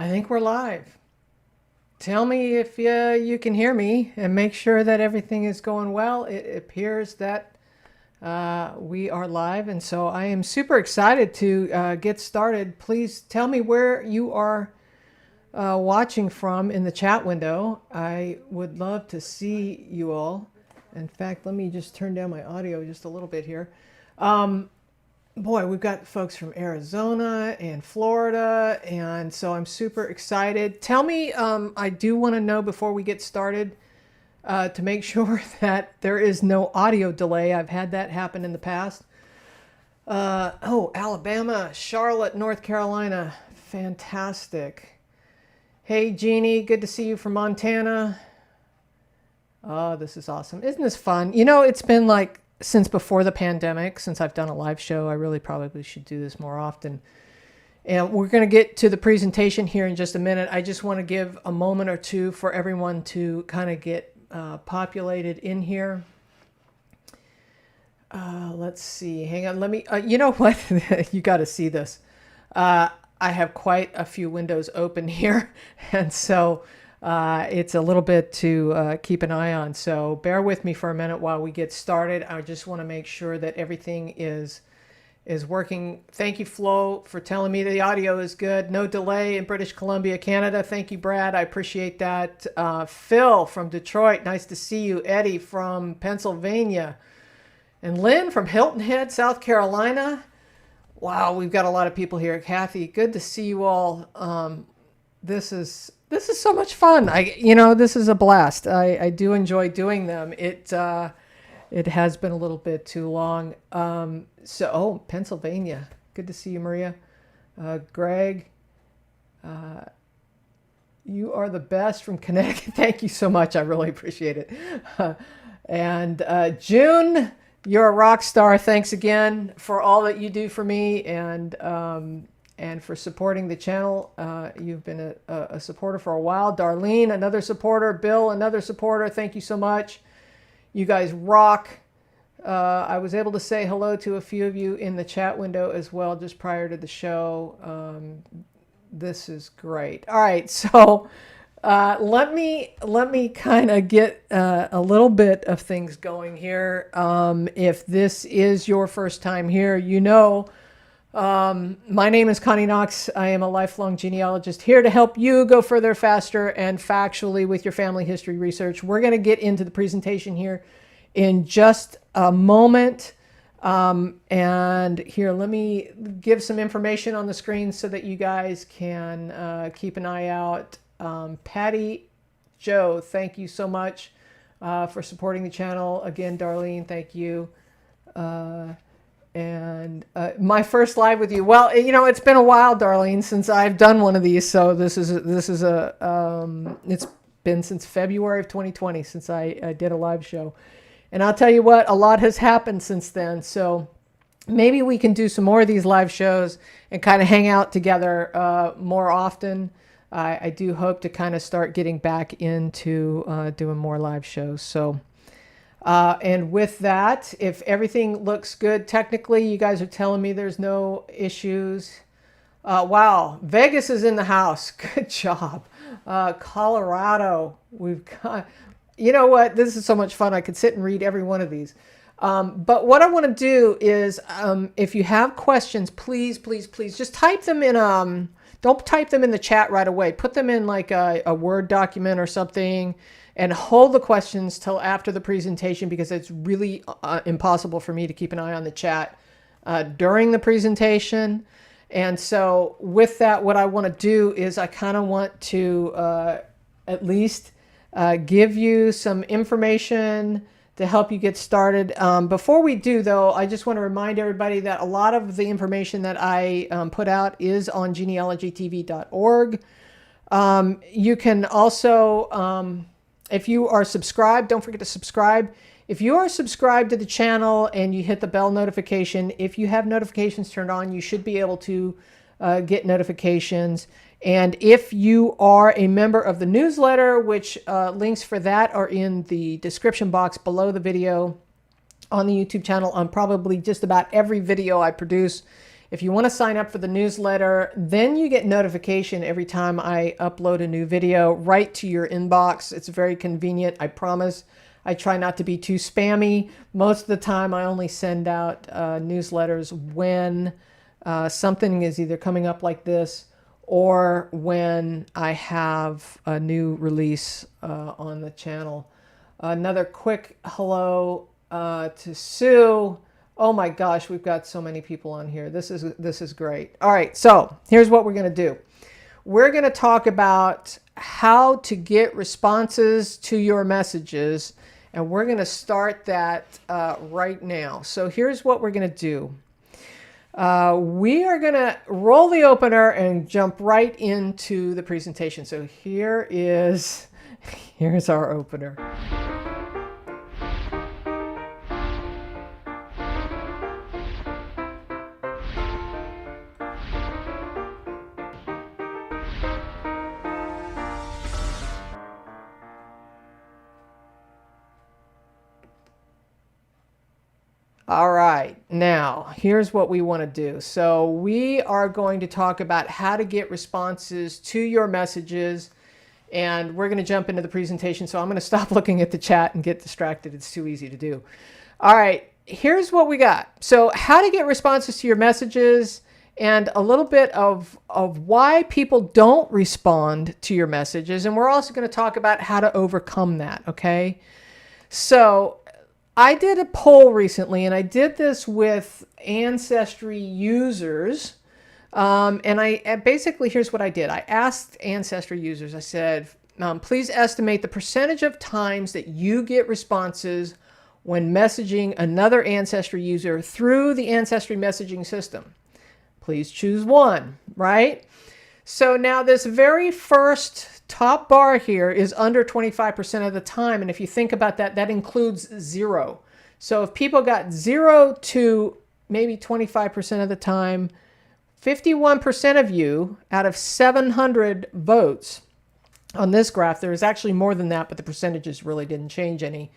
I think we're live. Tell me if you can hear me and make sure that everything is going well. It appears that we are live, and so I am super excited to get started. Please tell me where you are watching from in the chat window. I would love to see you all. In fact, let me just turn down my audio just a little bit here. Boy, we've got folks from Arizona and Florida, and so I'm super excited. Tell me, I do want to know before we get started to make sure that there is no audio delay. I've had that happen in the past. Oh, Alabama, Charlotte, North Carolina. Fantastic. Hey, Jeannie, good to see you from Montana. Oh, this is awesome. Isn't this fun? You know, it's been like since before the pandemic, since I've done a live show. I really probably should do this more often. And we're going to get to the presentation here in just a minute. I just want to give a moment or two for everyone to kind of get populated in here. Let's see. Hang on. Let me, you know what? You got to see this. I have quite a few windows open here. And so it's a little bit to keep an eye on. So bear with me for a minute while we get started. I just want to make sure that everything is working. Thank you, Flo, for telling me the audio is good. No delay in British Columbia, Canada. Thank you, Brad. I appreciate that. Phil from Detroit. Nice to see you. Eddie from Pennsylvania. And Lynn from Hilton Head, South Carolina. Wow, we've got a lot of people here. Kathy, good to see you all. This is so much fun. This is a blast. I do enjoy doing them. It has been a little bit too long. Pennsylvania. Good to see you, Maria. Greg, you are the best from Connecticut. Thank you so much. I really appreciate it. And June, you're a rock star. Thanks again for all that you do for me and for supporting the channel. You've been a supporter for a while. Darlene, another supporter. Bill, another supporter. Thank you so much. You guys rock. I was able to say hello to a few of you in the chat window as well just prior to the show. This is great. All right, so let me kind of get a little bit of things going here. If this is your first time here, my name is Connie Knox. I am a lifelong genealogist here to help you go further, faster, and factually with your family history research. We're going to get into the presentation here in just a moment. And here, let me give some information on the screen so that you guys can keep an eye out. Patty, Joe, thank you so much for supporting the channel. Again, Darlene, thank you. And my first live with you. Well, it's been a while, Darlene, since I've done one of these. So this is it's been since February of 2020 since I did a live show. And I'll tell you what, a lot has happened since then. So maybe we can do some more of these live shows and kind of hang out together more often. I do hope to kind of start getting back into doing more live shows. So. And with that, if everything looks good technically, you guys are telling me there's no issues. Wow, Vegas is in the house. Good job. Colorado, we've got, you know what? This is so much fun. I could sit and read every one of these. But what I want to do is, if you have questions, please just type them in, don't type them in the chat right away. Put them in like a Word document or something. And hold the questions till after the presentation because it's really impossible for me to keep an eye on the chat during the presentation. And so with that, what I want to do is I kind of want to at least give you some information to help you get started. Before we do, though, I just want to remind everybody that a lot of the information that I put out is on genealogytv.org. You can also... if you are subscribed, don't forget to subscribe. If you are subscribed to the channel and you hit the bell notification, if you have notifications turned on, you should be able to get notifications. And if you are a member of the newsletter, which links for that are in the description box below the video on the YouTube channel on probably just about every video I produce If you want to sign up for the newsletter, then you get notification every time I upload a new video right to your inbox. It's very convenient, I promise. I try not to be too spammy. Most of the time I only send out newsletters when something is either coming up like this or when I have a new release on the channel. Another quick hello to Sue. Oh my gosh, we've got so many people on here. This is great. All right, so here's what we're going to do. We're going to talk about how to get responses to your messages, and we're going to start that right now. So here's what we're going to do. We are going to roll the opener and jump right into the presentation. So here's our opener. All right, now here's what we want to do. So we are going to talk about how to get responses to your messages, and we're going to jump into the presentation. So I'm going to stop looking at the chat and get distracted. It's too easy to do. All right, here's what we got. So how to get responses to your messages, and a little bit of why people don't respond to your messages. And we're also going to talk about how to overcome that, okay? So I did a poll recently, and I did this with Ancestry users. And basically, here's what I did. I asked Ancestry users, I said, please estimate the percentage of times that you get responses when messaging another Ancestry user through the Ancestry messaging system. Please choose one, right? So now this very first top bar here is under 25% of the time. And if you think about that, that includes 0. So if people got 0 to maybe 25% of the time, 51% of you out of 700 votes on this graph, there was actually more than that, but the percentages really didn't change any.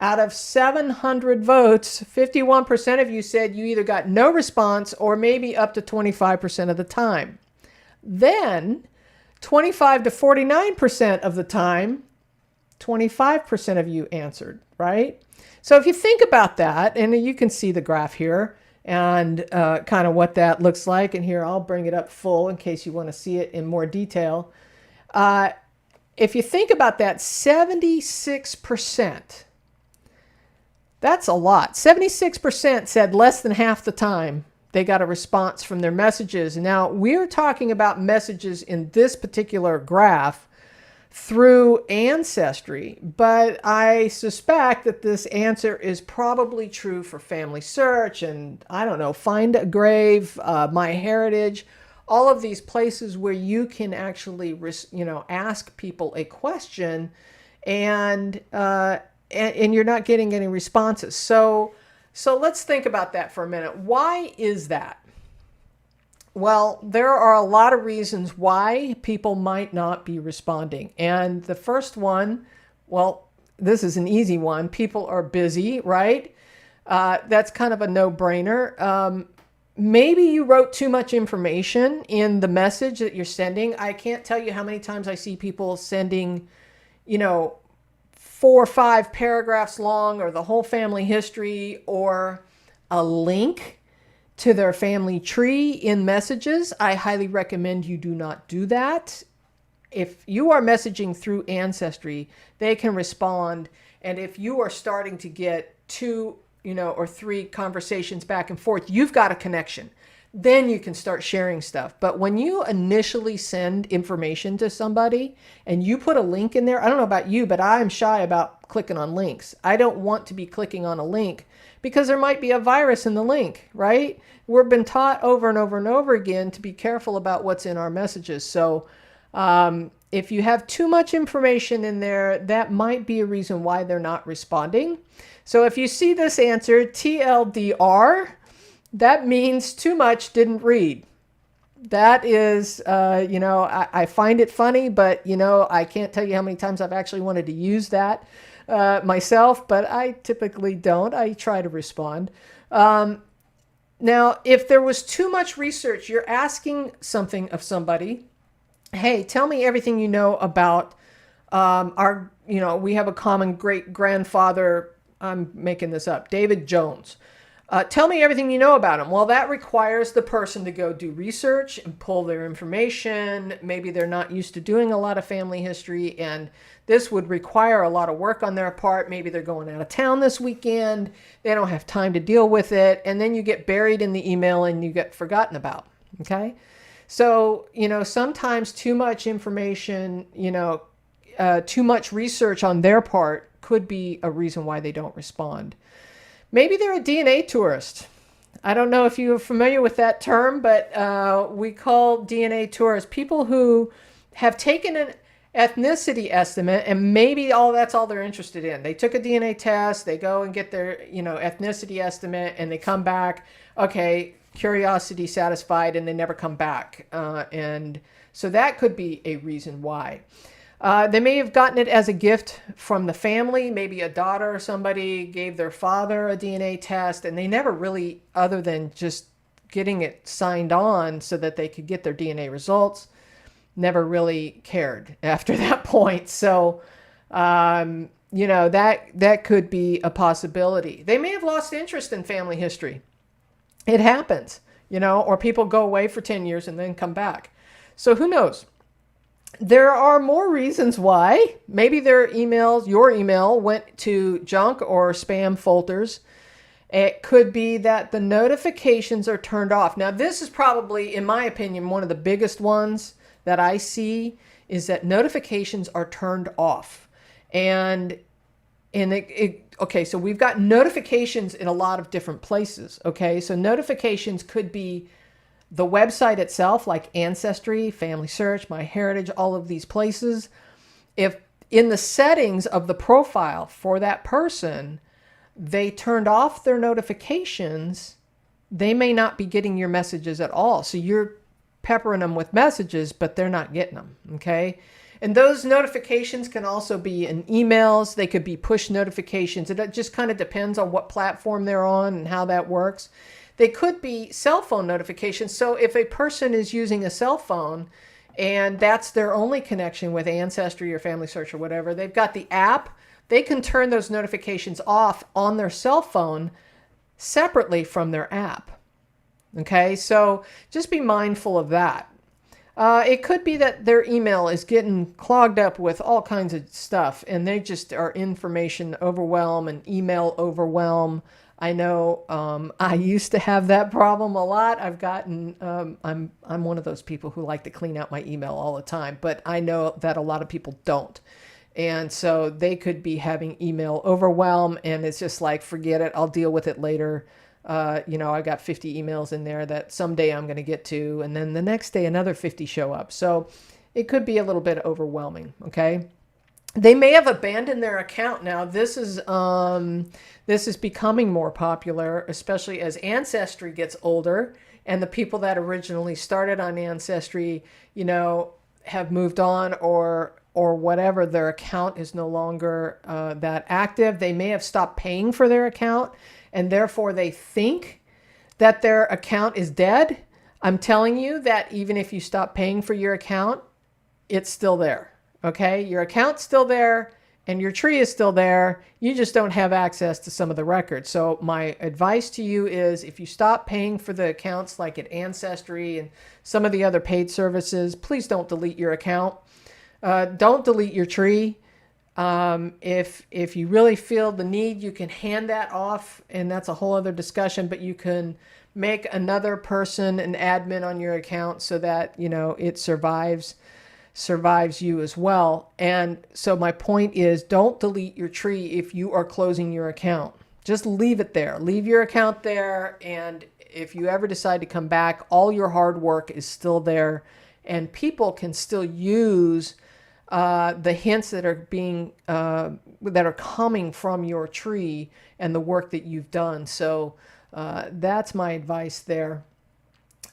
Out of 700 votes, 51% of you said you either got no response or maybe up to 25% of the time. Then 25 to 49% of the time, 25% of you answered, right? So if you think about that, and you can see the graph here and kind of what that looks like. And here, I'll bring it up full in case you want to see it in more detail. If you think about that, 76%, that's a lot. 76% said less than half the time they got a response from their messages. Now, we're talking about messages in this particular graph through Ancestry, but I suspect that this answer is probably true for FamilySearch and, I don't know, Find a Grave, MyHeritage, all of these places where you can actually, ask people a question and you're not getting any responses. So let's think about that for a minute. Why is that? Well, there are a lot of reasons why people might not be responding. And the first one, well, this is an easy one. People are busy, right? That's kind of a no-brainer. Maybe you wrote too much information in the message that you're sending. I can't tell you how many times I see people sending, 4 or 5 paragraphs long, or the whole family history, or a link to their family tree in messages. I highly recommend you do not do that. If you are messaging through Ancestry, they can respond. And if you are starting to get 2, or 3 conversations back and forth, you've got a connection. Then you can start sharing stuff. But when you initially send information to somebody and you put a link in there, I don't know about you, but I'm shy about clicking on links. I don't want to be clicking on a link because there might be a virus in the link, right? We've been taught over and over and over again to be careful about what's in our messages. So if you have too much information in there, that might be a reason why they're not responding. So if you see this answer, TLDR, that means too much didn't read. That is, I find it funny, but, I can't tell you how many times I've actually wanted to use that myself, but I typically don't. I try to respond. Now, if there was too much research, you're asking something of somebody. Hey, tell me everything you know about we have a common great grandfather. I'm making this up, David Jones. Tell me everything you know about him. Well, that requires the person to go do research and pull their information. Maybe they're not used to doing a lot of family history, and this would require a lot of work on their part. Maybe they're going out of town this weekend. They don't have time to deal with it. And then you get buried in the email and you get forgotten about. Okay. So, sometimes too much information, too much research on their part could be a reason why they don't respond. Maybe they're a DNA tourist. I don't know if you're familiar with that term, but we call DNA tourists people who have taken an ethnicity estimate and maybe that's all they're interested in. They took a DNA test, they go and get their, ethnicity estimate, and they come back, okay, curiosity satisfied, and they never come back. And so that could be a reason why. They may have gotten it as a gift from the family. Maybe a daughter or somebody gave their father a DNA test, and they never really, other than just getting it signed on so that they could get their DNA results, never really cared after that point. So, that could be a possibility. They may have lost interest in family history. It happens, or people go away for 10 years and then come back. So who knows? There are more reasons why. Maybe your email went to junk or spam folders. It could be that the notifications are turned off. Now, this is probably, in my opinion, one of the biggest ones that I see is that notifications are turned off. Okay, so we've got notifications in a lot of different places. Okay, so notifications could be the website itself, like Ancestry, FamilySearch, MyHeritage, all of these places. If in the settings of the profile for that person, they turned off their notifications, they may not be getting your messages at all. So you're peppering them with messages, but they're not getting them. Okay. And those notifications can also be in emails. They could be push notifications. It just kind of depends on what platform they're on and how that works. They could be cell phone notifications. So if a person is using a cell phone and that's their only connection with Ancestry or FamilySearch or whatever, they've got the app, they can turn those notifications off on their cell phone separately from their app. Okay, so just be mindful of that. It could be that their email is getting clogged up with all kinds of stuff and they just are information overwhelm and email overwhelm. I know I used to have that problem a lot. I've gotten, I'm one of those people who like to clean out my email all the time, but I know that a lot of people don't. And so they could be having email overwhelm and it's just like, forget it, I'll deal with it later. I got 50 emails in there that someday I'm going to get to, and then the next day another 50 show up. So it could be a little bit overwhelming. Okay. They may have abandoned their account now. This is becoming more popular, especially as Ancestry gets older and the people that originally started on Ancestry, have moved on or whatever, their account is no longer that active. They may have stopped paying for their account and therefore they think that their account is dead. I'm telling you that even if you stop paying for your account, it's still there. Okay, your account's still there and your tree is still there. You just don't have access to some of the records. So my advice to you is if you stop paying for the accounts like at Ancestry and some of the other paid services, please don't delete your account. Don't delete your tree. If you really feel the need, you can hand that off, and that's a whole other discussion, but you can make another person an admin on your account so that, it survives you as well. And so my point is, don't delete your tree if you are closing your account. Just leave it there. Leave your account there, and if you ever decide to come back, all your hard work is still there, and people can still use the hints that are coming from your tree and the work that you've done. So that's my advice there.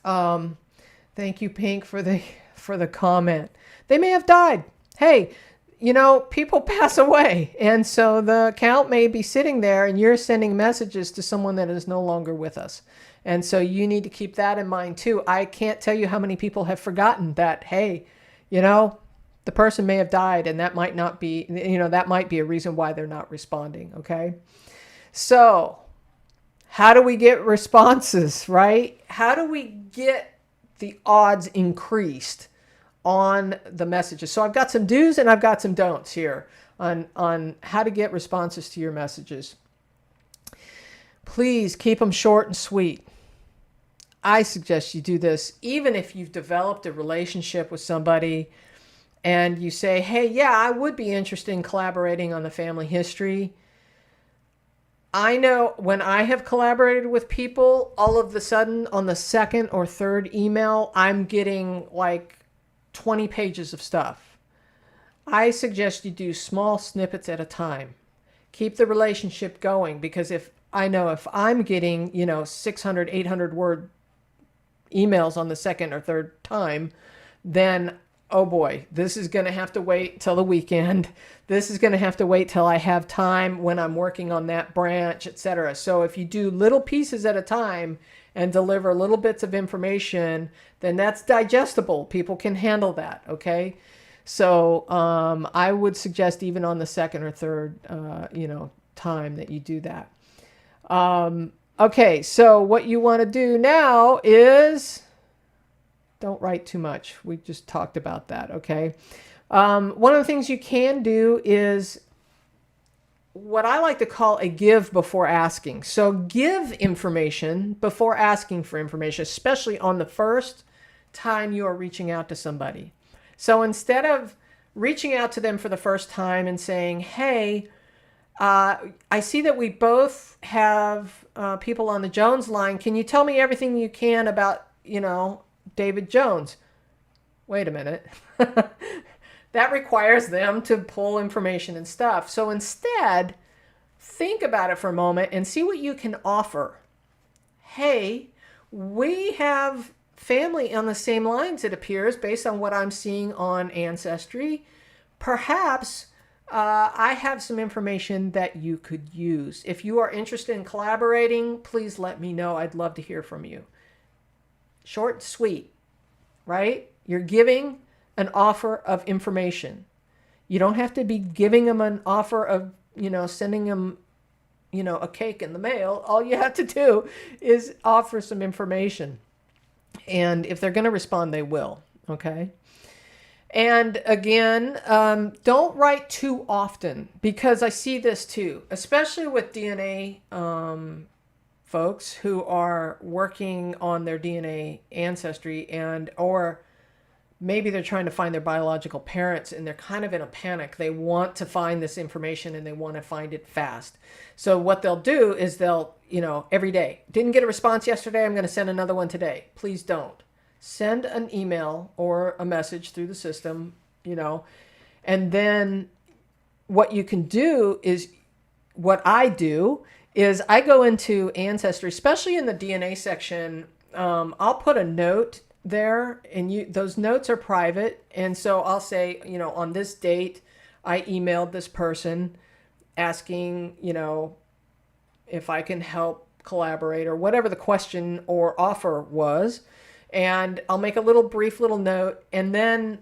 Thank you, Pink, for the comment. They may have died. Hey, people pass away. And so the account may be sitting there and you're sending messages to someone that is no longer with us. And so you need to keep that in mind too. I can't tell you how many people have forgotten that, hey, the person may have died, and that might not be, that might be a reason why they're not responding. Okay. So how do we get responses, right? How do we get the odds increased on the messages? So I've got some do's and I've got some don'ts here on how to get responses to your messages. Please keep them short and sweet. I suggest you do this even if you've developed a relationship with somebody and you say, hey, yeah, I would be interested in collaborating on the family history. I know when I have collaborated with people, all of a sudden on the second or third email, I'm getting like 20 pages of stuff. I suggest you do small snippets at a time. Keep the relationship going, because if I'm getting, 600, 800 word emails on the second or third time, then, oh boy, this is going to have to wait till the weekend. This is going to have to wait till I have time when I'm working on that branch, etc. So if you do little pieces at a time and deliver little bits of information, then that's digestible. People can handle that. Okay. So I would suggest even on the second or third, time that you do that. Okay. So what you want to do now is don't write too much. We just talked about that. Okay. One of the things you can do is what I like to call a give before asking. So give information before asking for information, especially on the first time you are reaching out to somebody. So instead of reaching out to them for the first time and saying, hey, I see that we both have people on the Jones line. Can you tell me everything you can about, David Jones? Wait a minute. That requires them to pull information and stuff. So instead, think about it for a moment and see what you can offer. Hey, we have family on the same lines, it appears, based on what I'm seeing on Ancestry. Perhaps I have some information that you could use. If you are interested in collaborating, please let me know. I'd love to hear from you. Short and sweet, right? You're giving an offer of information. You don't have to be giving them an offer of, sending them, a cake in the mail. All you have to do is offer some information. And if they're going to respond, they will. Okay. And again, don't write too often, because I see this too, especially with DNA folks who are working on their DNA ancestry or maybe they're trying to find their biological parents and they're kind of in a panic. They want to find this information and they want to find it fast. So what they'll do is they'll, every day, didn't get a response yesterday, I'm going to send another one today. Please don't. Send an email or a message through the system, and then what you can do is, what I do is I go into Ancestry, especially in the DNA section. I'll put a note there, and those notes are private. And so I'll say, on this date, I emailed this person asking, if I can help collaborate or whatever the question or offer was. And I'll make a brief little note, and then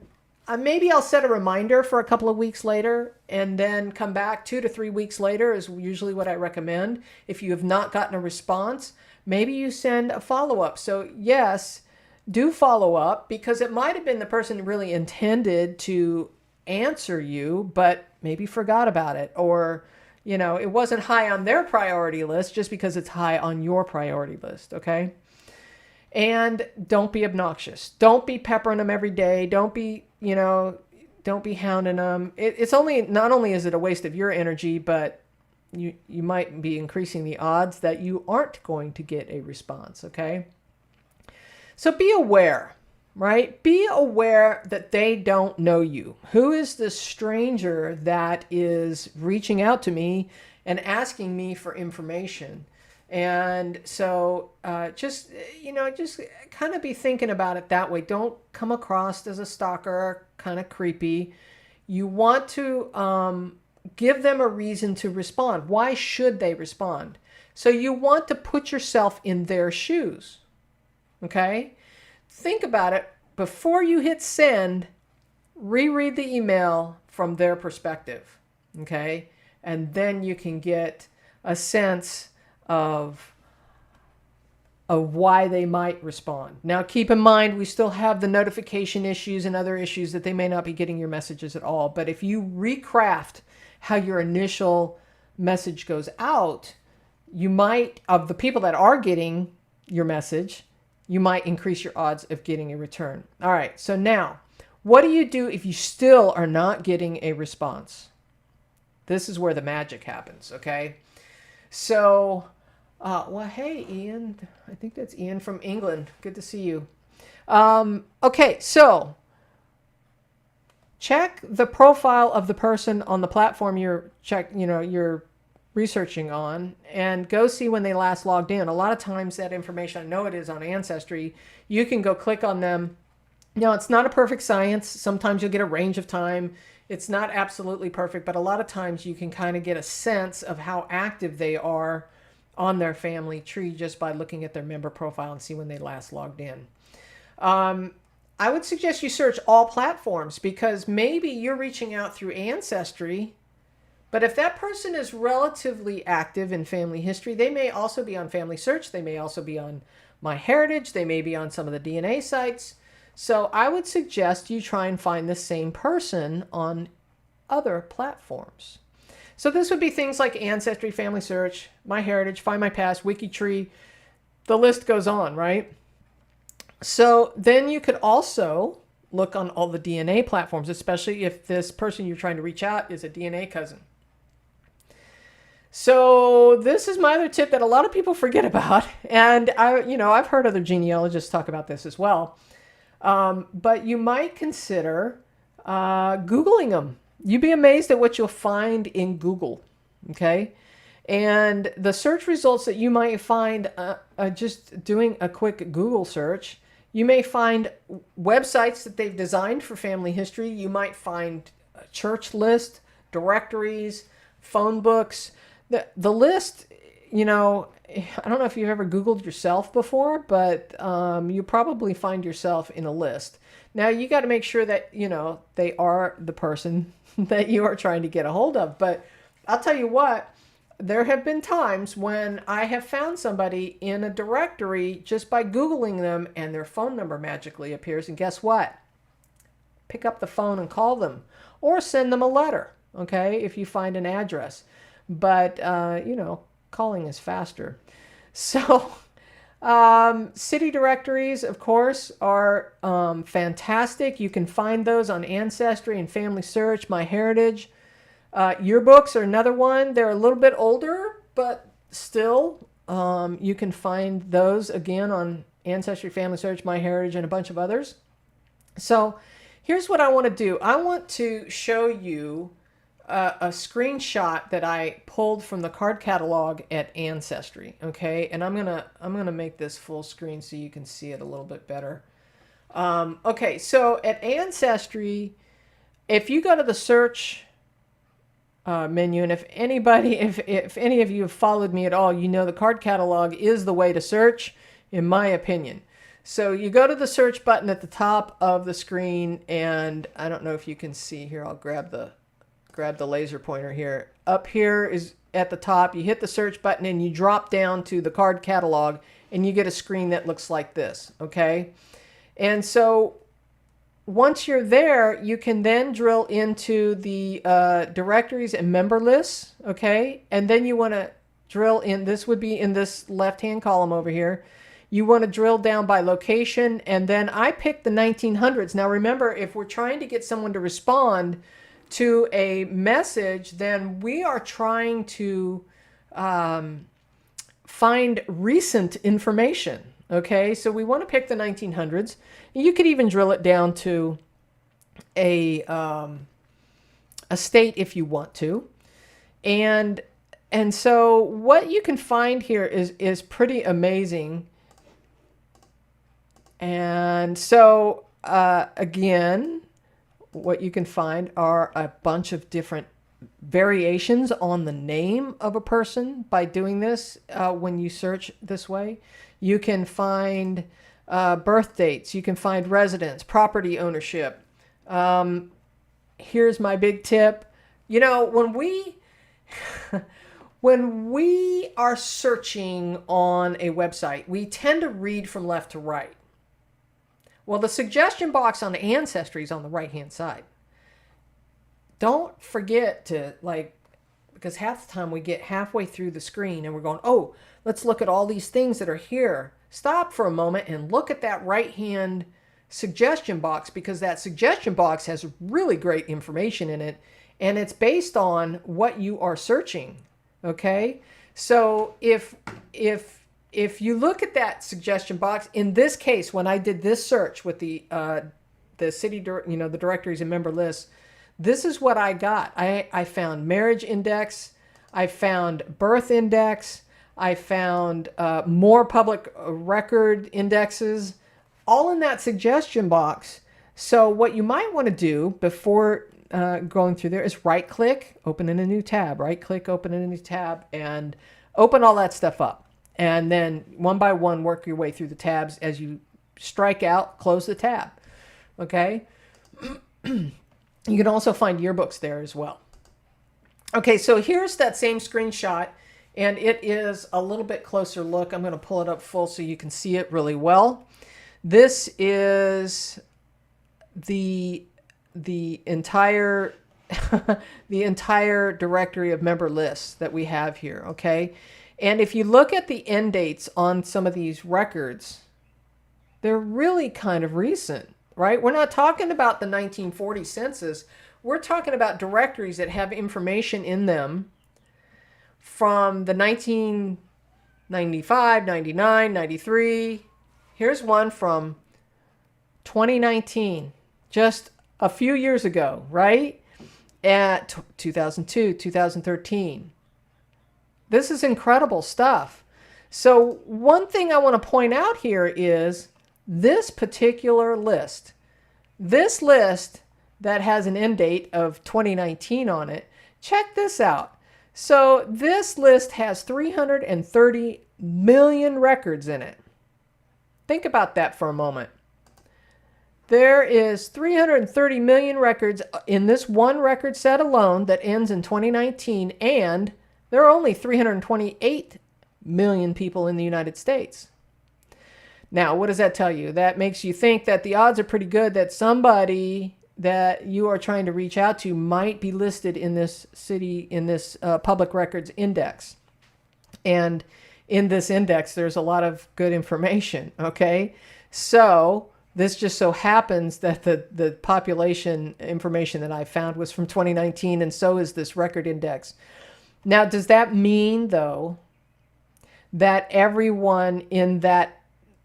maybe I'll set a reminder for a couple of weeks later, and then come back 2 to 3 weeks later is usually what I recommend. If you have not gotten a response, maybe you send a follow-up. So yes, do follow up, because it might have been the person who really intended to answer you, but maybe forgot about it, or it wasn't high on their priority list just because it's high on your priority list. Okay. And don't be obnoxious. Don't be peppering them every day. Don't be hounding them. It's not only is it a waste of your energy, but you might be increasing the odds that you aren't going to get a response. Okay. So be aware, right? Be aware that they don't know you. Who is this stranger that is reaching out to me and asking me for information? And so just kind of be thinking about it that way. Don't come across as a stalker, kind of creepy. You want to give them a reason to respond. Why should they respond? So you want to put yourself in their shoes. Okay? Think about it. Before you hit send, reread the email from their perspective. Okay? And then you can get a sense of why they might respond. Now, keep in mind, we still have the notification issues and other issues that they may not be getting your messages at all. But if you recraft how your initial message goes out, you might, of the people that are getting your message, you might increase your odds of getting a return. All right, so now, what do you do if you still are not getting a response? This is where the magic happens, okay? So, well, hey, Ian. I think that's Ian from England. Good to see you. Okay, so check the profile of the person on the platform you're researching on, and go see when they last logged in. A lot of times that information, I know it is on Ancestry, you can go click on them. Now, it's not a perfect science. Sometimes you'll get a range of time. It's not absolutely perfect, but a lot of times you can kind of get a sense of how active they are on their family tree just by looking at their member profile and see when they last logged in. I would suggest you search all platforms, because maybe you're reaching out through Ancestry, but if that person is relatively active in family history, they may also be on FamilySearch. They may also be on MyHeritage. They may be on some of the DNA sites. So I would suggest you try and find the same person on other platforms. So this would be things like Ancestry, FamilySearch, MyHeritage, FindMyPast, WikiTree. The list goes on, right? So then you could also look on all the DNA platforms, especially if this person you're trying to reach out is a DNA cousin. So this is my other tip that a lot of people forget about. And I've heard other genealogists talk about this as well. But you might consider Googling them. You'd be amazed at what you'll find in Google, okay? And the search results that you might find just doing a quick Google search, you may find websites that they've designed for family history. You might find a church list, directories, phone books. The list, I don't know if you've ever Googled yourself before, but you probably find yourself in a list. Now, you got to make sure that, they are the person that you are trying to get a hold of. But I'll tell you what, there have been times when I have found somebody in a directory just by Googling them, and their phone number magically appears. And guess what? Pick up the phone and call them, or send them a letter, okay, if you find an address. But, calling is faster. So city directories, of course, are fantastic. You can find those on Ancestry and FamilySearch, MyHeritage. Yearbooks are another one. They're a little bit older, but still you can find those again on Ancestry, FamilySearch, MyHeritage, and a bunch of others. So here's what I want to do. I want to show you a screenshot that I pulled from the card catalog at Ancestry. Okay, and I'm gonna make this full screen so you can see it a little bit better. Okay, so at Ancestry, if you go to the search menu, and if any of you have followed me at all, you know the card catalog is the way to search, in my opinion. So you go to the search button at the top of the screen, and I don't know if you can see here. I'll grab the laser pointer here. Up here is at the top. You hit the search button and you drop down to the card catalog, and you get a screen that looks like this, okay? And so once you're there, you can then drill into the directories and member lists, okay? And then you want to drill in, this would be in this left-hand column over here. You want to drill down by location, and then I picked the 1900s. Now remember, if we're trying to get someone to respond to a message, then we are trying to find recent information. Okay, so we want to pick the 1900s. You could even drill it down to a state if you want to. And so what you can find here is pretty amazing. And so again, what you can find are a bunch of different variations on the name of a person by doing this. When you search this way, you can find birth dates, you can find residence, property ownership. Here's my big tip. You know, when we are searching on a website, we tend to read from left to right. Well, the suggestion box on Ancestry is on the right-hand side. Don't forget to, because half the time we get halfway through the screen and we're going, oh, let's look at all these things that are here. Stop for a moment and look at that right-hand suggestion box, because that suggestion box has really great information in it, and it's based on what you are searching. Okay, so if you look at that suggestion box, in this case, when I did this search with the city, the directories and member lists, this is what I got. I found marriage index, I found birth index, I found more public record indexes, all in that suggestion box. So what you might want to do before going through there is right click, open in a new tab, right click, open in a new tab, and open all that stuff up. And then one by one, work your way through the tabs. As you strike out, close the tab. Okay. You can also find yearbooks there as well. Okay, so here's that same screenshot, and it is a little bit closer look. I'm going to pull it up full so you can see it really well. This is the entire the entire directory of member lists that we have here. Okay, and if you look at the end dates on some of these records, they're really kind of recent, right? We're not talking about the 1940 census. We're talking about directories that have information in them from the 1995, 99, 93. Here's one from 2019, just a few years ago, right? At 2002, 2013. This is incredible stuff. So one thing I want to point out here is this particular list. This list that has an end date of 2019 on it, check this out. So this list has 330 million records in it. Think about that for a moment. There is 330 million records in this one record set alone that ends in 2019, and there are only 328 million people in the United States. Now, what does that tell you? That makes you think that the odds are pretty good that somebody that you are trying to reach out to might be listed in this city, in this public records index. And in this index, there's a lot of good information, okay? So this just so happens that the population information that I found was from 2019, and so is this record index. Now, does that mean, though, that everyone in that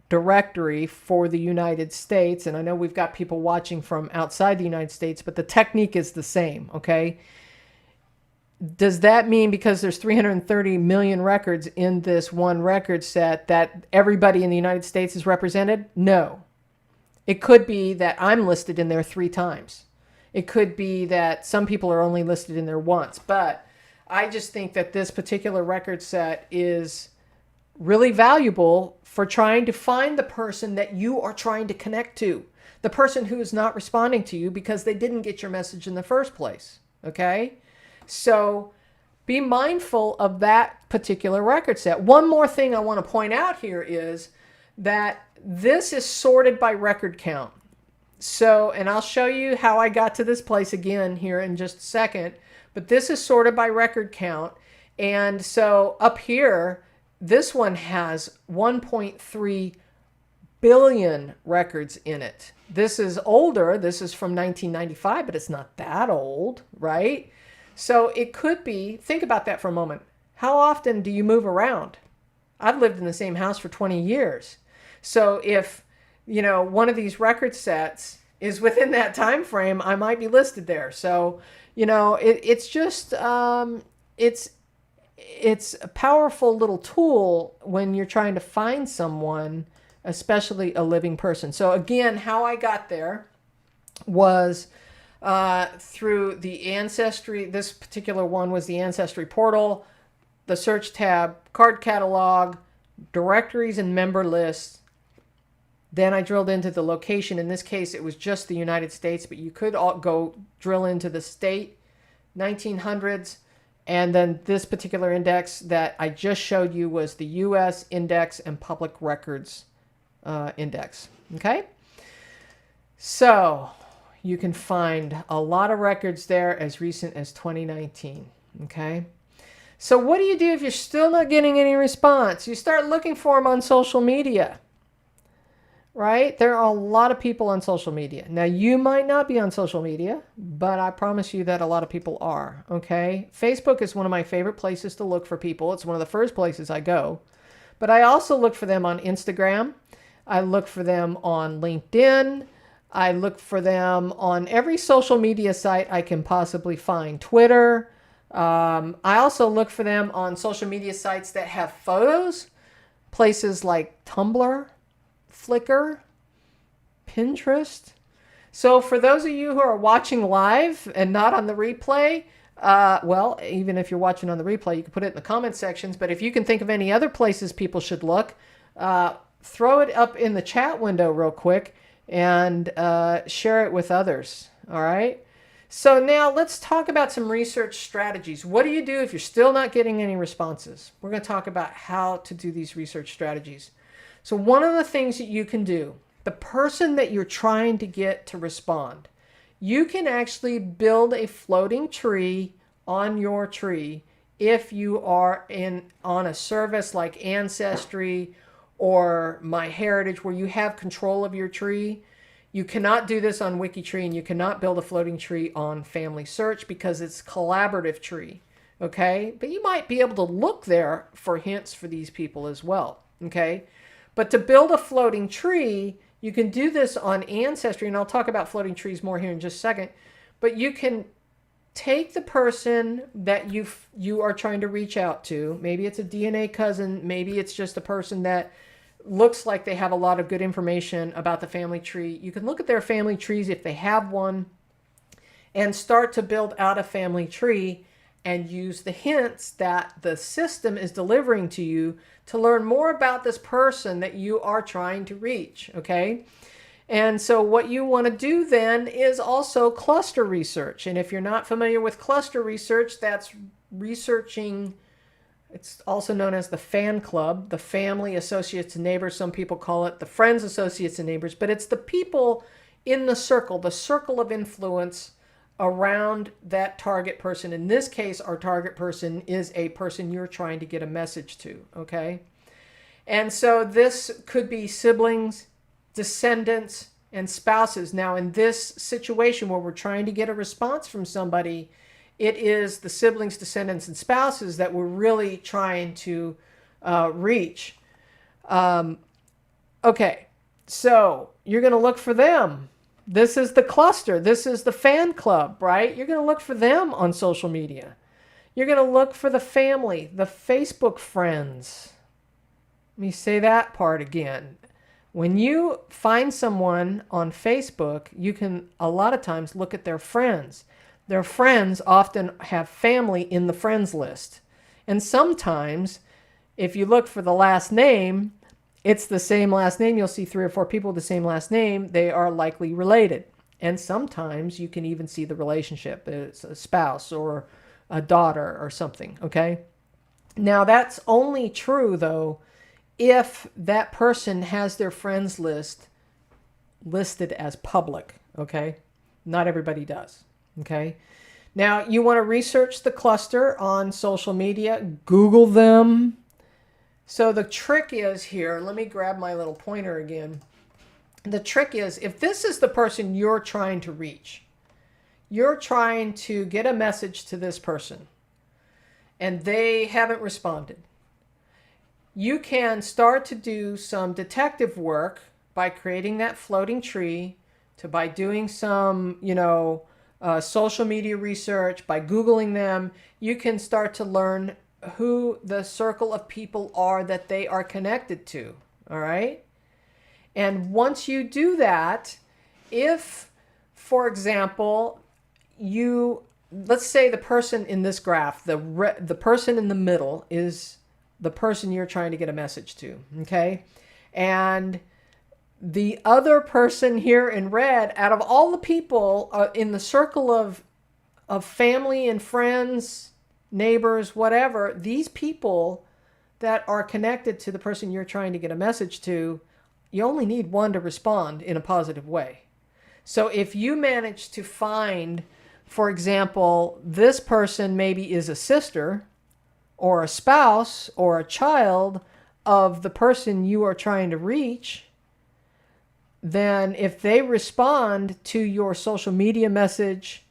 directory for the United States, and I know we've got people watching from outside the United States, but the technique is the same, okay? Does that mean because there's 330 million records in this one record set that everybody in the United States is represented? No. It could be that I'm listed in there 3 times. It could be that some people are only listed in there once, but I just think that this particular record set is really valuable for trying to find the person that you are trying to connect to, the person who is not responding to you because they didn't get your message in the first place. Okay? So be mindful of that particular record set. One more thing I want to point out here is that this is sorted by record count. So, and I'll show you how I got to this place again here in just a second, but this is sorted by record count. And so up here, this one has 1.3 billion records in it. This is older. This is from 1995, but it's not that old, right? So it could be, think about that for a moment. How often do you move around? I've lived in the same house for 20 years. So if, you know, one of these record sets is within that time frame, I might be listed there. So, you know, it's just, it's a powerful little tool when you're trying to find someone, especially a living person. So again, how I got there was through the Ancestry. This particular one was the Ancestry portal, the search tab, card catalog, directories and member lists. Then I drilled into the location. In this case, it was just the United States, but you could go drill into the state, 1900s. And then this particular index that I just showed you was the U.S. index and public records index. Okay? So you can find a lot of records there as recent as 2019. Okay? So what do you do if you're still not getting any response? You start looking for them on social media. Right? There are a lot of people on social media. Now, you might not be on social media, but I promise you that a lot of people are. Okay? Facebook is one of my favorite places to look for people. It's one of the first places I go. But I also look for them on Instagram. I look for them on LinkedIn. I look for them on every social media site I can possibly find. Twitter. I also look for them on social media sites that have photos. Places like Tumblr, Flickr, Pinterest. So for those of you who are watching live and not on the replay, well, even if you're watching on the replay, you can put it in the comment sections. But if you can think of any other places people should look, throw it up in the chat window real quick and share it with others. All right. So now let's talk about some research strategies. What do you do if you're still not getting any responses? We're going to talk about how to do these research strategies. So one of the things that you can do, the person that you're trying to get to respond, you can actually build a floating tree on your tree if you are on a service like Ancestry or MyHeritage where you have control of your tree. You cannot do this on WikiTree, and you cannot build a floating tree on FamilySearch because it's collaborative tree. Okay? But you might be able to look there for hints for these people as well. Okay? But to build a floating tree, you can do this on Ancestry, and I'll talk about floating trees more here in just a second. But you can take the person that you are trying to reach out to. Maybe it's a DNA cousin. Maybe it's just a person that looks like they have a lot of good information about the family tree. You can look at their family trees if they have one and start to build out a family tree and use the hints that the system is delivering to you to learn more about this person that you are trying to reach, okay? And so what you want to do then is also cluster research. And if you're not familiar with cluster research, that's researching, it's also known as the F.A.N club, the family, associates, and neighbors. Some people call it the friends, associates, and neighbors. But it's the people in the circle of influence around that target person. In this case, our target person is a person you're trying to get a message to, okay? And so this could be siblings, descendants, and spouses. Now, in this situation where we're trying to get a response from somebody, it is the siblings, descendants, and spouses that we're really trying to reach. Okay, so you're going to look for them. This is the cluster. This is the F.A.N club, right? You're going to look for them on social media. You're going to look for the family, the Facebook friends. Let me say that part again. When you find someone on Facebook, you can a lot of times look at their friends. Their friends often have family in the friends list. And sometimes, if you look for the last name, it's the same last name. You'll see 3 or 4 people with the same last name. They are likely related. And sometimes you can even see the relationship. It's a spouse or a daughter or something, okay? Now, that's only true, though, if that person has their friends list listed as public, okay? Not everybody does, okay? Now, you want to research the cluster on social media. Google them. So the trick is here, let me grab my little pointer again. The trick is, if this is the person you're trying to reach, you're trying to get a message to this person, and they haven't responded, you can start to do some detective work by creating that floating tree, by doing some, social media research, by Googling them. You can start to learn who the circle of people are that they are connected to, all right? And once you do that, if, for example, let's say the person in this graph, the person in the middle is the person you're trying to get a message to, okay? And the other person here in red, out of all the people in the circle of family and friends, neighbors, whatever, these people that are connected to the person you're trying to get a message to, you only need one to respond in a positive way. So if you manage to find, for example, this person maybe is a sister or a spouse or a child of the person you are trying to reach, then if they respond to your social media message,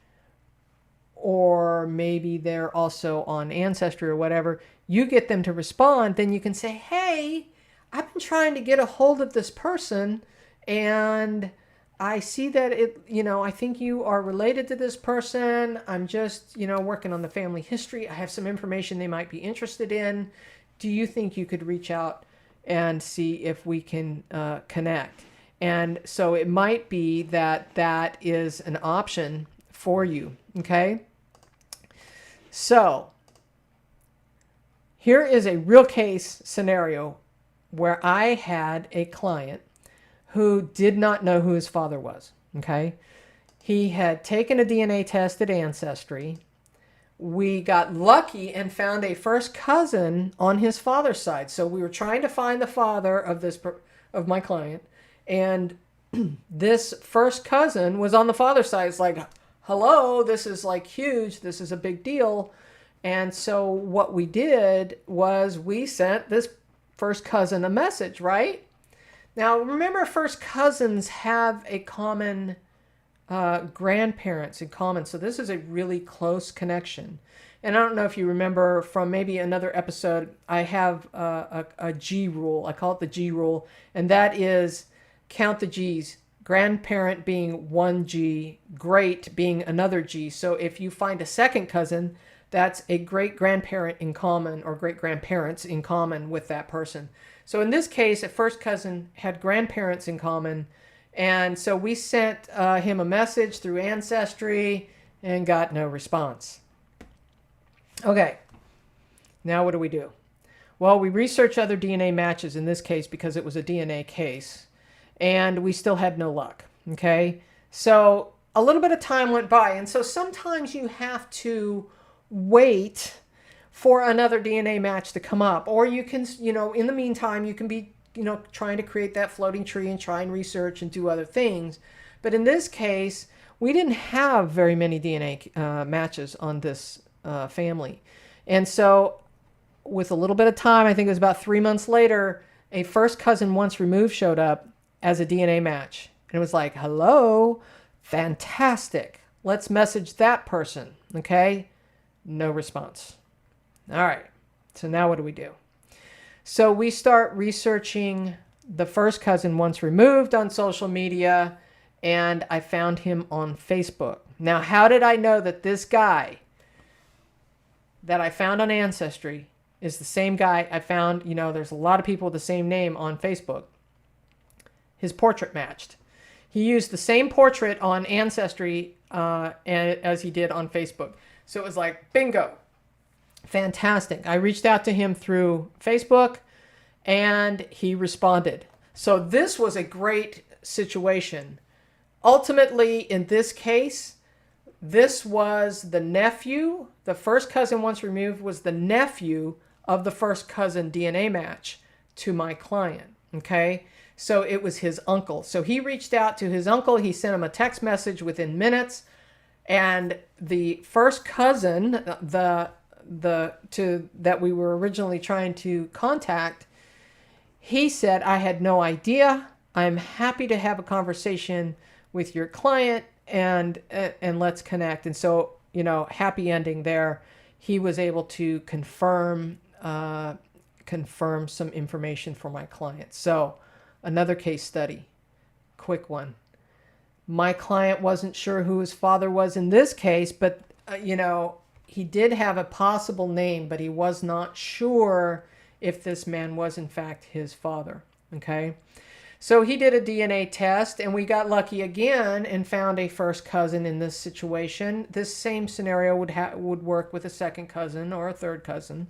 or maybe they're also on Ancestry or whatever, you get them to respond, then you can say, hey, I've been trying to get a hold of this person, and I see that I think you are related to this person. I'm just, working on the family history. I have some information they might be interested in. Do you think you could reach out and see if we can connect? And so it might be that is an option for you. Okay. So here is a real case scenario where I had a client who did not know who his father was. Okay. He had taken a DNA test at Ancestry. We got lucky and found a first cousin on his father's side. So we were trying to find the father of my client. And this first cousin was on the father's side. It's like, hello, this is like huge. This is a big deal. And so what we did was we sent this first cousin a message, right? Now, remember, first cousins have a common grandparents in common. So this is a really close connection. And I don't know if you remember from maybe another episode, I have a G rule. I call it the G rule. And that is count the G's. Grandparent being one G, great being another G. So if you find a second cousin, that's a great grandparent in common or great grandparents in common with that person. So in this case, a first cousin had grandparents in common. And so we sent him a message through Ancestry and got no response. Okay, now what do we do? Well, we researched other DNA matches in this case because it was a DNA case. And we still had no luck. Okay. So a little bit of time went by. And so sometimes you have to wait for another DNA match to come up. Or you can, in the meantime, you can be, trying to create that floating tree and try and research and do other things. But in this case, we didn't have very many DNA matches on this family. And so with a little bit of time, I think it was about 3 months later, a first cousin once removed showed up as a DNA match. And it was like, hello, fantastic. Let's message that person. Okay. No response. All right. So now what do we do? So we start researching the first cousin once removed on social media, and I found him on Facebook. Now, how did I know that this guy that I found on Ancestry is the same guy I found? There's a lot of people with the same name on Facebook. His portrait matched. He used the same portrait on Ancestry as he did on Facebook. So it was like, bingo. Fantastic. I reached out to him through Facebook and he responded. So this was a great situation. Ultimately, in this case, this was the nephew. The first cousin once removed was the nephew of the first cousin DNA match to my client. Okay. So it was his uncle. So he reached out to his uncle. He sent him a text message within minutes. And the first cousin, that we were originally trying to contact, he said, I had no idea. I'm happy to have a conversation with your client and let's connect. And so, happy ending there. He was able to confirm some information for my client. So another case study, quick one. My client wasn't sure who his father was in this case, but, he did have a possible name, but he was not sure if this man was in fact his father. Okay. So he did a DNA test, and we got lucky again and found a first cousin in this situation. This same scenario would work with a second cousin or a third cousin.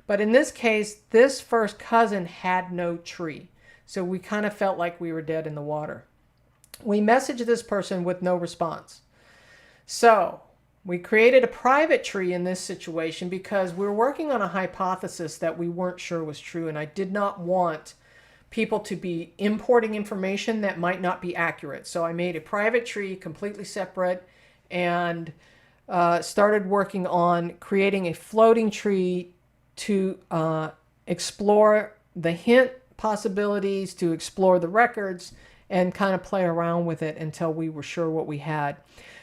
But in this case, this first cousin had no tree. So we kind of felt like we were dead in the water. We messaged this person with no response. So we created a private tree in this situation because we were working on a hypothesis that we weren't sure was true, and I did not want people to be importing information that might not be accurate. So I made a private tree completely separate and started working on creating a floating tree to explore the hint possibilities, to explore the records, and kind of play around with it until we were sure what we had.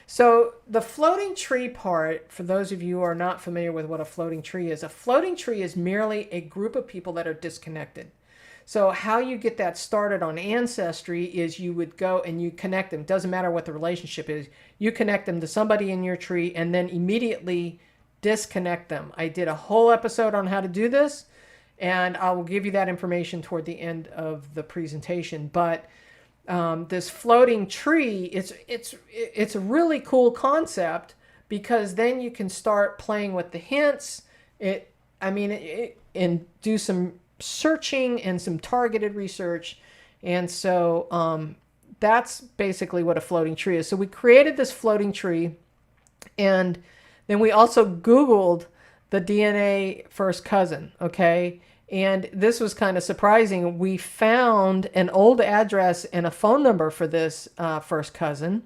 So the floating tree part, for those of you who are not familiar with what a floating tree is, a floating tree is merely a group of people that are disconnected. So how you get that started on Ancestry is you would go and you connect them. Doesn't matter what the relationship is. You connect them to somebody in your tree and then immediately disconnect them. I did a whole episode on how to do this, and I will give you that information toward the end of the presentation. But this floating tree, it's a really cool concept because then you can start playing with the hints. And do some searching and some targeted research. And so that's basically what a floating tree is. So we created this floating tree, and then we also Googled the DNA first cousin, okay? And this was kind of surprising. We found an old address and a phone number for this first cousin.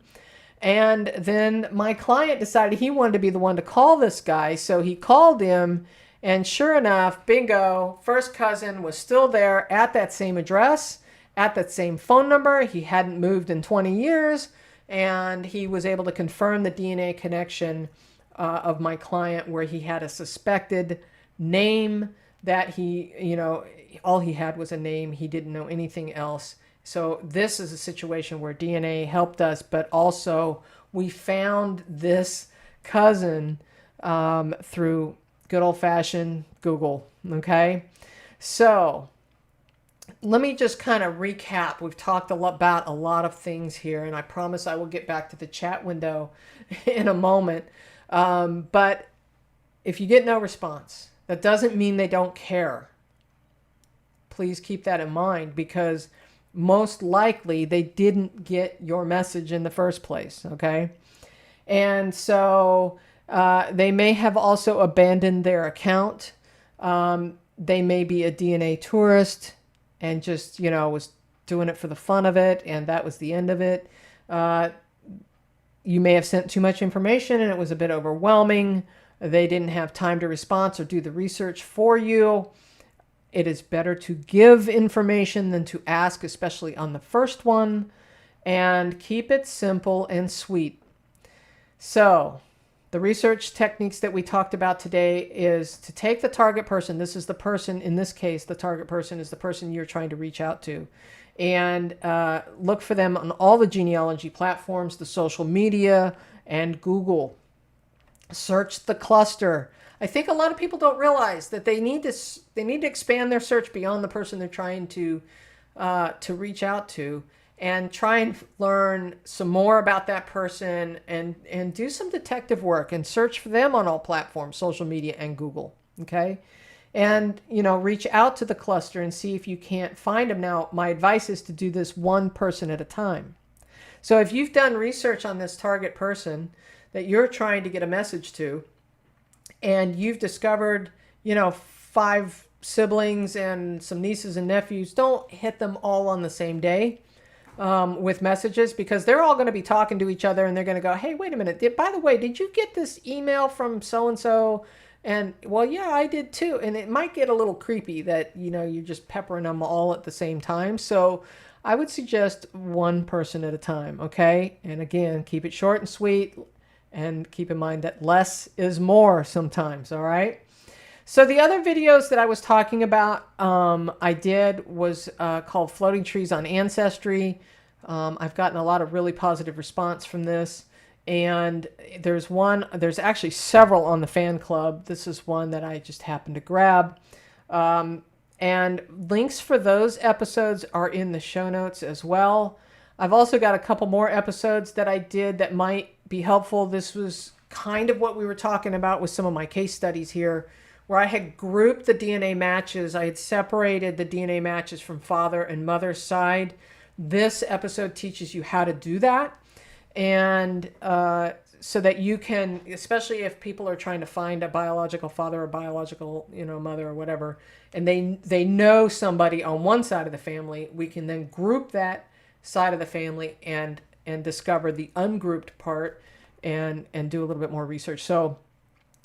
And then my client decided he wanted to be the one to call this guy. So he called him, and sure enough, bingo, first cousin was still there at that same address, at that same phone number. He hadn't moved in 20 years, and he was able to confirm the DNA connection of my client, where he had a suspected name that all he had was a name. He didn't know anything else. So this is a situation where DNA helped us, but also we found this cousin through good old-fashioned Google, okay? So let me just kind of recap. We've talked about a lot of things here, and I promise I will get back to the chat window in a moment. But if you get no response, that doesn't mean they don't care. Please keep that in mind, because most likely they didn't get your message in the first place, okay? And so they may have also abandoned their account. They may be a DNA tourist and just, was doing it for the fun of it, and that was the end of it. You may have sent too much information and it was a bit overwhelming. They didn't have time to respond or do the research for you. It is better to give information than to ask, especially on the first one, and keep it simple and sweet. So the research techniques that we talked about today is to take the target person. This is the person, in this case, the target person is the person you're trying to reach out to. And look for them on all the genealogy platforms, the social media, and Google. Search the cluster. I think a lot of people don't realize that they need to expand their search beyond the person they're trying to reach out to, and try and learn some more about that person, and do some detective work and search for them on all platforms, social media and Google. Okay. And, reach out to the cluster and see if you can't find them. Now, my advice is to do this one person at a time. So if you've done research on this target person that you're trying to get a message to, and you've discovered, 5 siblings and some nieces and nephews, don't hit them all on the same day with messages, because they're all going to be talking to each other, and they're going to go, hey, wait a minute. By the way, did you get this email from so-and-so? And, well, yeah, I did too. And it might get a little creepy that, you're just peppering them all at the same time. So I would suggest one person at a time, okay? And again, keep it short and sweet, and keep in mind that less is more sometimes, all right? So the other videos that I was talking about, I did was called Floating Trees on Ancestry. I've gotten a lot of really positive response from this. And there's actually several on the fan club. This is one that I just happened to grab. And links for those episodes are in the show notes as well. I've also got a couple more episodes that I did that might be helpful. This was kind of what we were talking about with some of my case studies here, where I had grouped the DNA matches. I had separated the DNA matches from father and mother's side. This episode teaches you how to do that. And so that you can, especially if people are trying to find a biological father or biological, mother or whatever, and they know somebody on one side of the family, we can then group that side of the family and discover the ungrouped part and do a little bit more research. So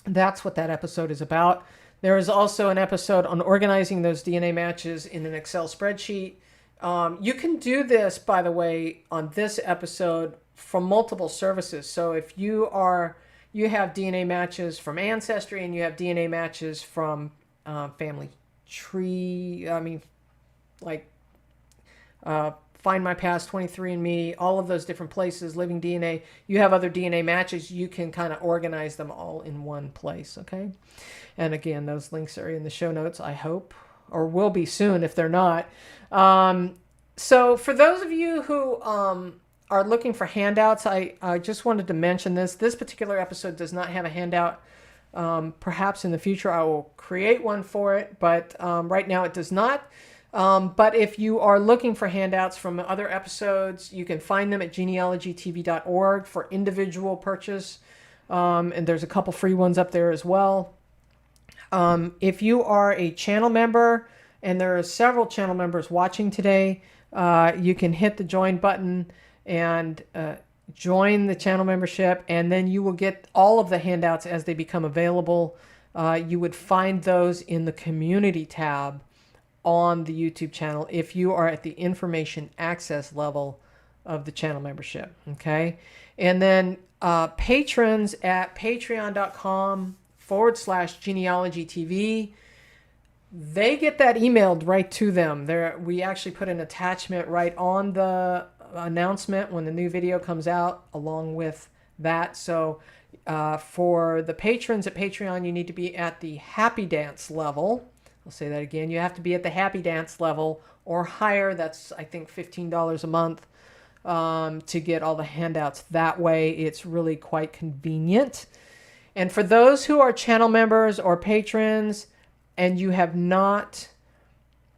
that's what that episode is about. There is also an episode on organizing those DNA matches in an Excel spreadsheet. You can do this, by the way, on this episode from multiple services. So if you have DNA matches from Ancestry and you have DNA matches from FamilyTree, FindMyPast, 23andMe, all of those different places, Living DNA, you have other DNA matches, you can kind of organize them all in one place, okay? And again, those links are in the show notes, I hope, or will be soon if they're not. So for those of you who are looking for handouts, I just wanted to mention this. This particular episode does not have a handout. Perhaps in the future I will create one for it, but right now it does not. But if you are looking for handouts from other episodes, you can find them at genealogytv.org for individual purchase. And there's a couple free ones up there as well. If you are a channel member, and there are several channel members watching today, you can hit the join button and join the channel membership, and then you will get all of the handouts as they become available. You would find those in the community tab on the YouTube channel if you are at the information access level of the channel membership. Okay. And then patrons at patreon.com/genealogytv, they get that emailed right to them. We actually put an attachment right on the announcement when the new video comes out along with that. So for the patrons at Patreon, you need to be at the Happy Dance level. I'll say that again. You have to be at the Happy Dance level or higher. That's, I think, $15 a month to get all the handouts. That way, it's really quite convenient. And for those who are channel members or patrons and you have not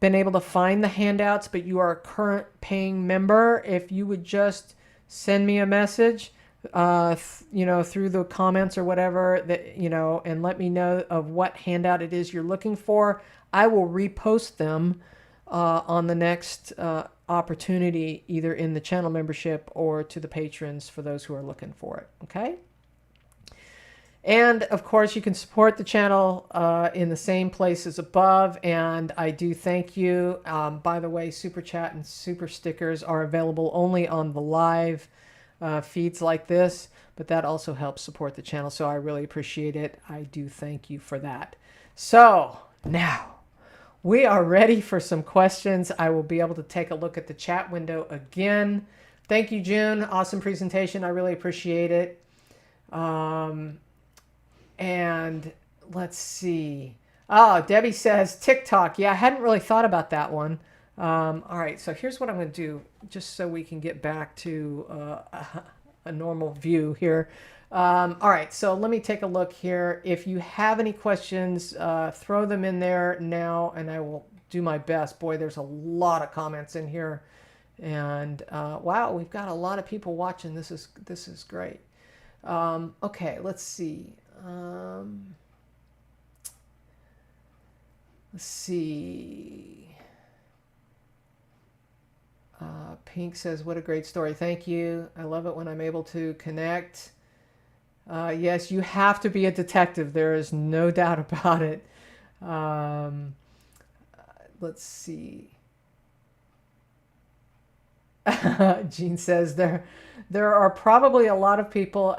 been able to find the handouts, but you are a current paying member, if you would just send me a message, through the comments or whatever, and let me know of what handout it is you're looking for, I will repost them on the next opportunity, either in the channel membership or to the patrons for those who are looking for it. Okay. And of course, you can support the channel in the same places above. And I do thank you. By the way, Super Chat and Super Stickers are available only on the live feeds like this, but that also helps support the channel. So I really appreciate it. I do thank you for that. So now we are ready for some questions. I will be able to take a look at the chat window again. Thank you, June. Awesome presentation. I really appreciate it. And let's see. Oh, Debbie says TikTok. Yeah, I hadn't really thought about that one. All right, so here's what I'm going to do, just so we can get back to a normal view here. All right, so let me take a look here. If you have any questions, throw them in there now, and I will do my best. Boy, there's a lot of comments in here, and wow, we've got a lot of people watching. This is great. Okay, let's see. Let's see. Pink says, what a great story. Thank you. I love it when I'm able to connect. Yes, you have to be a detective. There is no doubt about it. Let's see. Jean says, there are probably a lot of people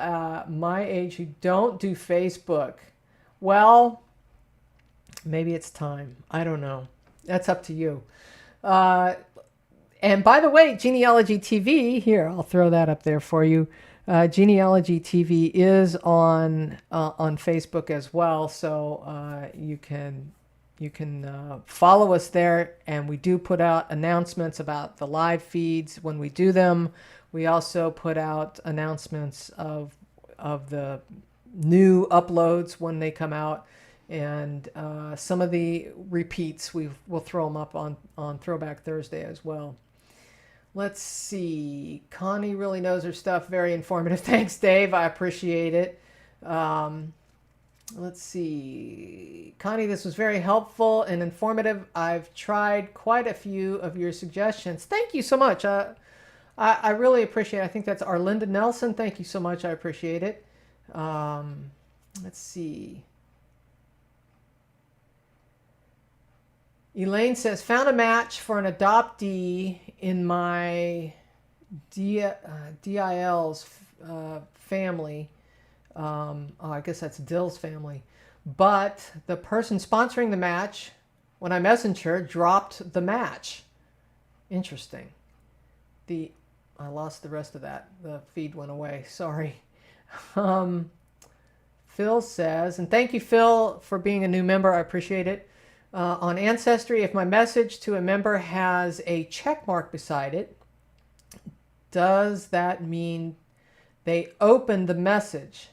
my age who don't do Facebook. Well, maybe it's time. I don't know. That's up to you. And by the way, Genealogy TV, here, I'll throw that up there for you. Genealogy TV is on Facebook as well, so you can You can follow us there, and we do put out announcements about the live feeds when we do them. We also put out announcements of the new uploads when they come out, and some of the repeats we'll throw them up on Throwback Thursday as well. Let's see. Connie really knows her stuff. Very informative. Thanks, Dave. I appreciate it. Let's see. Connie, this was very helpful and informative. I've tried quite a few of your suggestions. Thank you so much. I really appreciate it. I think that's Arlinda Nelson. Thank you so much. I appreciate it. Let's see. Elaine says, found a match for an adoptee in my DIL's family. I guess that's Dill's family. But the person sponsoring the match, when I messaged her, dropped the match. Interesting. I lost the rest of that. The feed went away. Sorry. Phil says, and thank you, Phil, for being a new member. I appreciate it. On Ancestry, if my message to a member has a check mark beside it, does that mean they opened the message?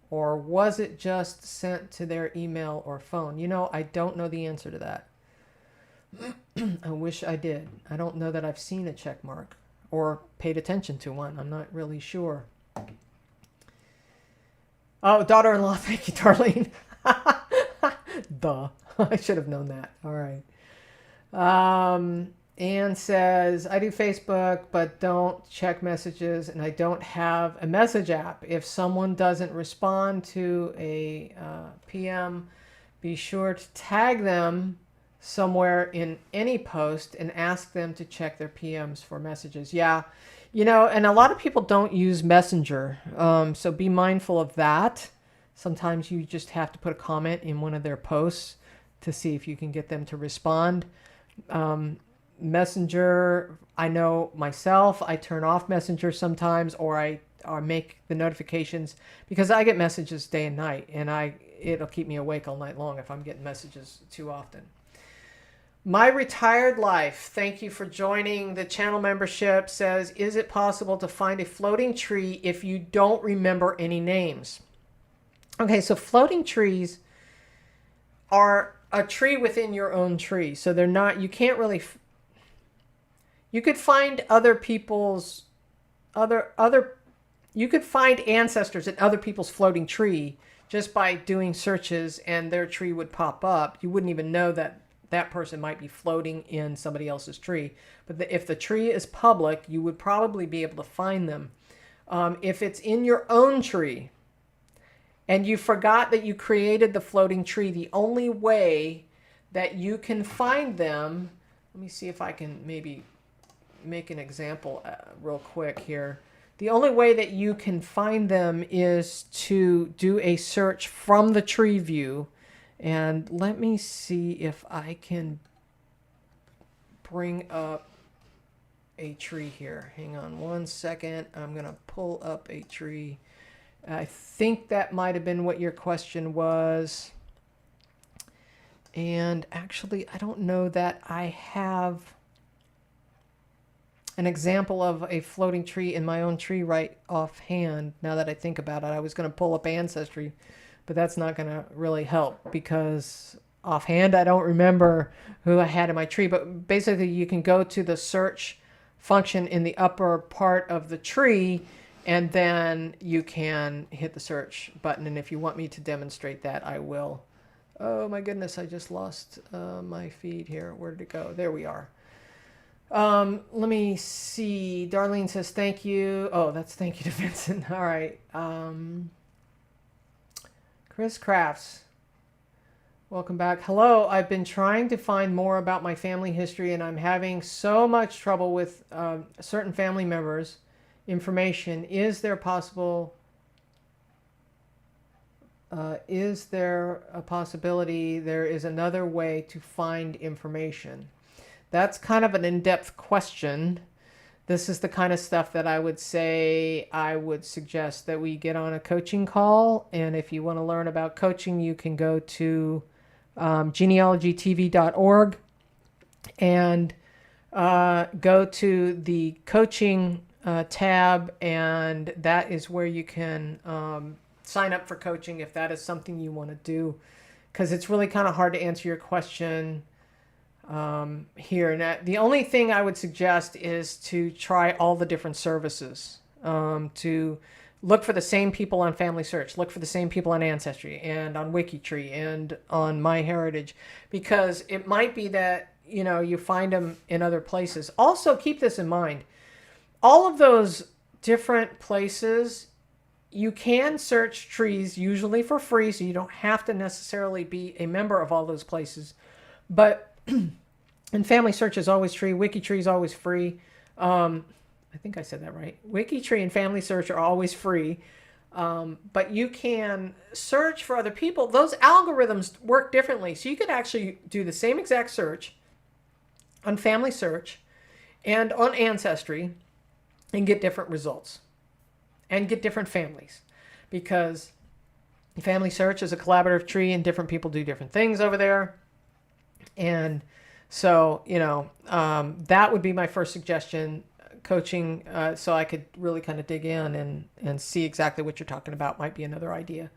Or was it just sent to their email or phone? You know, I don't know the answer to that. I wish I did. I don't know that I've seen a check mark or paid attention to one. I'm not really sure. Oh, daughter-in-law. Thank you, Darlene. Duh. I should have known that. All right. Anne says, I do Facebook, but don't check messages, and I don't have a message app. If someone doesn't respond to a PM, be sure to tag them somewhere in any post and ask them to check their PMs for messages. Yeah, you know, and a lot of people don't use Messenger, so be mindful of that. Sometimes you just have to put a comment in one of their posts to see if you can get them to respond. Messenger, I know myself, I turn off Messenger sometimes, or I make the notifications, because I get messages day and night, and it'll keep me awake all night long if I'm getting messages too often. My Retired Life, thank you for joining the channel membership, says, is it possible to find a floating tree if you don't remember any names? Okay, so floating trees are a tree within your own tree. So they're not, you can't really, you could find other people's, you could find ancestors in other people's floating tree just by doing searches, and their tree would pop up. You wouldn't even know that that person might be floating in somebody else's tree. But if the tree is public, you would probably be able to find them. If it's in your own tree, and you forgot that you created the floating tree, the only way that you can find them, let me see if I can maybe make an example real quick here. The only way that you can find them is to do a search from the tree view. And let me see if I can bring up a tree here. Hang on one second. I'm going to pull up a tree. I think that might have been what your question was. And actually, I don't know that I have an example of a floating tree in my own tree right offhand. Now that I think about it, I was going to pull up Ancestry, but that's not going to really help, because offhand I don't remember who I had in my tree. But basically, you can go to the search function in the upper part of the tree, and then you can hit the search button. And if you want me to demonstrate that, I will. Oh my goodness, I just lost my feed here. Where did it go? There we are. Let me see. Darlene says, thank you. Oh, that's thank you to Vincent. All right. Chris Crafts, welcome back. Hello, I've been trying to find more about my family history, and I'm having so much trouble with certain family members' information. Is there a possibility there is another way to find information? That's kind of an in-depth question. This is the kind of stuff that I would suggest that we get on a coaching call. And if you want to learn about coaching, you can go to genealogytv.org, and go to the coaching tab, and that is where you can sign up for coaching if that is something you want to do, because it's really kind of hard to answer your question here. And the only thing I would suggest is to try all the different services, to look for the same people on FamilySearch, look for the same people on Ancestry and on WikiTree and on MyHeritage, because it might be that, you know, you find them in other places. Also, keep this in mind. All of those different places, you can search trees usually for free, so you don't have to necessarily be a member of all those places. But and FamilySearch is always free. WikiTree is always free. I think I said that right. WikiTree and FamilySearch are always free. But you can search for other people. Those algorithms work differently. So you could actually do the same exact search on FamilySearch and on Ancestry and get different results and get different families, because FamilySearch is a collaborative tree and different people do different things over there. And so, you know, that would be my first suggestion, coaching, so I could really kind of dig in and see exactly what you're talking about might be another idea.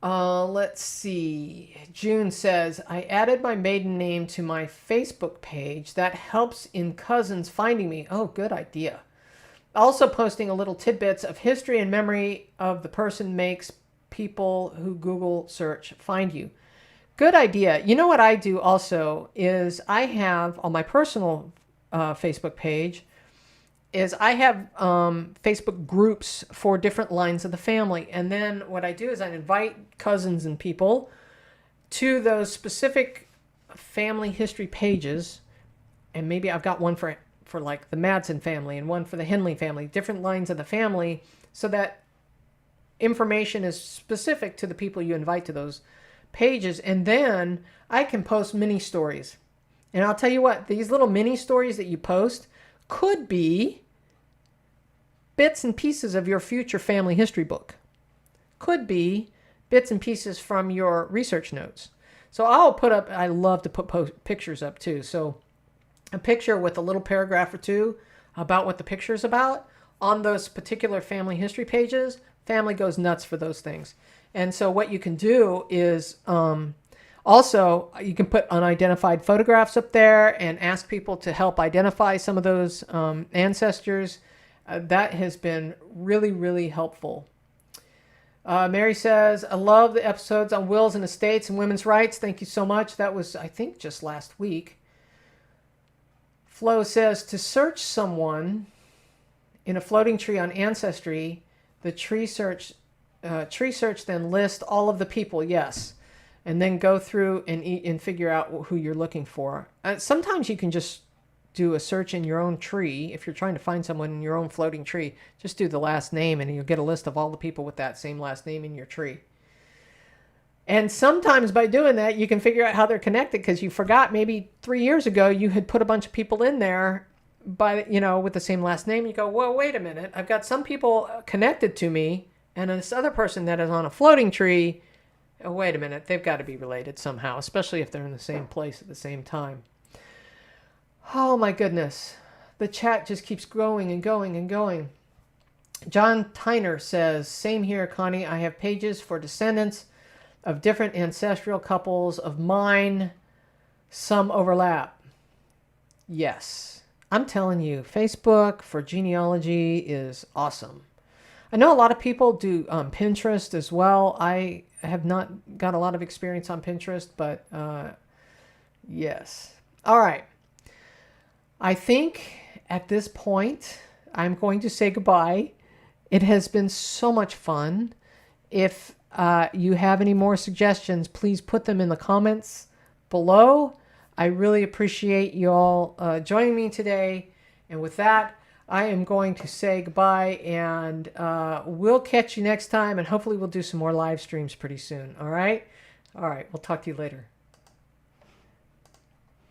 Let's see. June says, I added my maiden name to my Facebook page. That helps in cousins finding me. Oh, good idea. Also posting a little tidbits of history and memory of the person makes people who Google search find you. Good idea. You know what I do also is I have on my personal Facebook page is I have Facebook groups for different lines of the family. And then what I do is I invite cousins and people to those specific family history pages. And maybe I've got one for like the Madsen family and one for the Henley family, different lines of the family, so that information is specific to the people you invite to those pages. And then I can post mini stories. And I'll tell you what, these little mini stories that you post could be bits and pieces of your future family history book. Could be bits and pieces from your research notes. So I'll put up, I love to put pictures up too. So a picture with a little paragraph or two about what the picture is about on those particular family history pages. Family goes nuts for those things. And so what you can do is also you can put unidentified photographs up there and ask people to help identify some of those ancestors. That has been really, really helpful. Mary says, I love the episodes on wills and estates and women's rights. Thank you so much. That was, I think, just last week. Flo says, to search someone in a floating tree on Ancestry, the tree search then list all of the people, yes, and then go through and figure out who you're looking for. Sometimes you can just do a search in your own tree. If you're trying to find someone in your own floating tree, just do the last name and you'll get a list of all the people with that same last name in your tree. And sometimes by doing that, you can figure out how they're connected, because you forgot maybe 3 years ago you had put a bunch of people in there with the same last name. You go, well, wait a minute. I've got some people connected to me, and this other person that is on a floating tree, oh, wait a minute. They've got to be related somehow, especially if they're in the same place at the same time. Oh, my goodness. The chat just keeps growing and going and going. John Tyner says, same here, Connie. I have pages for descendants of different ancestral couples of mine. Some overlap. Yes. I'm telling you, Facebook for genealogy is awesome. I know a lot of people do Pinterest as well. I have not got a lot of experience on Pinterest, but yes. All right. I think at this point, I'm going to say goodbye. It has been so much fun. If you have any more suggestions, please put them in the comments below. I really appreciate you all joining me today. And with that, I am going to say goodbye, and we'll catch you next time, and hopefully we'll do some more live streams pretty soon. All right? All right. We'll talk to you later.